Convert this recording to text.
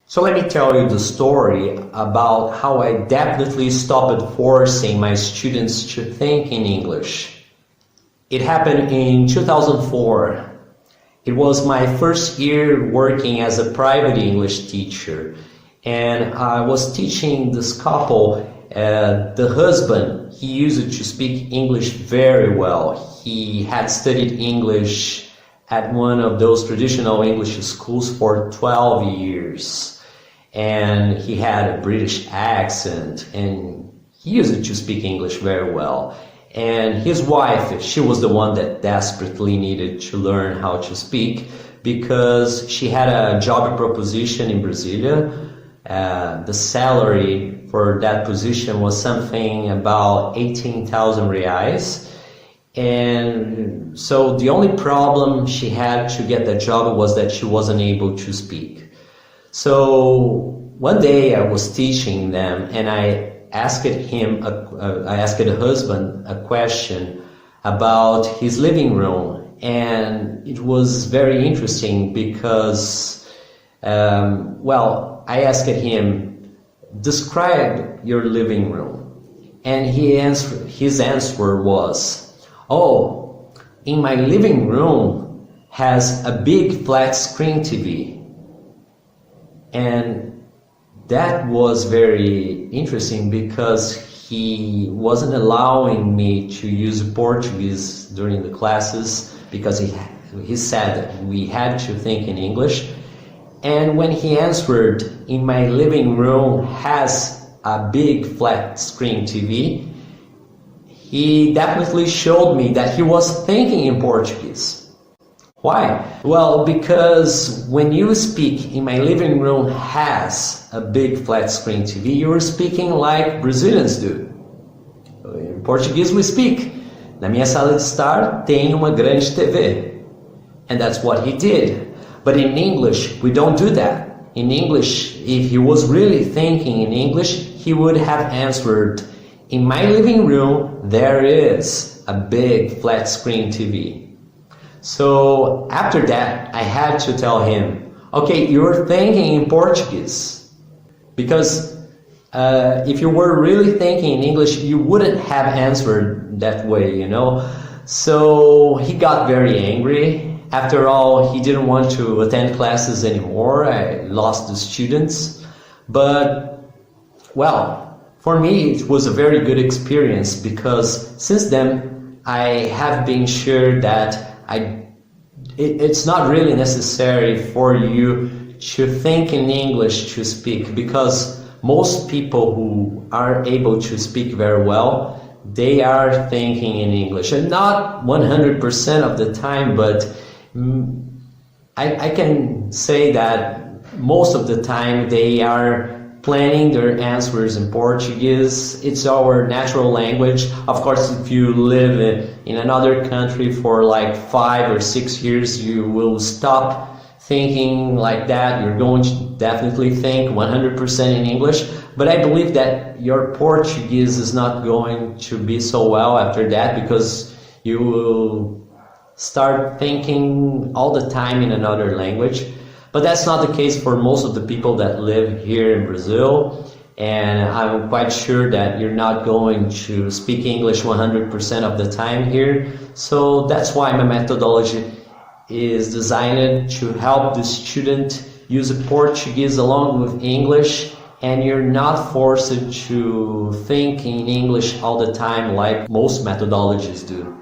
So let me tell you the story about how I definitely stopped forcing my students to think in English. It happened in 2004. It was my first year working as a private English teacher, and I was teaching this couple. The husband, he used to speak English very well. He had studied English at one of those traditional English schools for 12 years. And he had a British accent, and he used to speak English very well. And his wife, she was the one that desperately needed to learn how to speak because she had a job proposition in Brasilia. The salary for that position was something about 18,000 reais. And so the only problem she had to get that job was that she wasn't able to speak. So one day I was teaching them, and I asked the husband a question about his living room, and it was very interesting because, I asked him, describe your living room, and his answer was, oh, in my living room has a big flat screen TV. And that was very interesting because he wasn't allowing me to use Portuguese during the classes because he said that we had to think in English. And when he answered, in my living room has a big flat screen TV, he definitely showed me that he was thinking in Portuguese. Why? Well, because when you speak, in my living room has a big flat screen TV, you're speaking like Brazilians do. In Portuguese we speak, na minha sala de estar tem uma grande TV. And that's what he did. But in English, we don't do that. In English, if he was really thinking in English, he would have answered, in my living room, there is a big flat screen TV. So after that, I had to tell him, okay, you're thinking in Portuguese. Because if you were really thinking in English, you wouldn't have answered that way, you know. So he got very angry. After all, he didn't want to attend classes anymore. I lost the students. But, well, for me, it was a very good experience because since then, I have been sure that it's not really necessary for you to think in English to speak, because most people who are able to speak very well, they are thinking in English, and not 100% of the time, but I can say that most of the time they are planning their answers in Portuguese. It's our natural language. Of course, if you live in another country for like 5 or 6 years, you will stop thinking like that. You're going to definitely think 100% in English. But I believe that your Portuguese is not going to be so well after that, because you will start thinking all the time in another language. But that's not the case for most of the people that live here in Brazil, and I'm quite sure that you're not going to speak English 100% of the time here. So that's why my methodology is designed to help the student use Portuguese along with English, and you're not forced to think in English all the time like most methodologies do.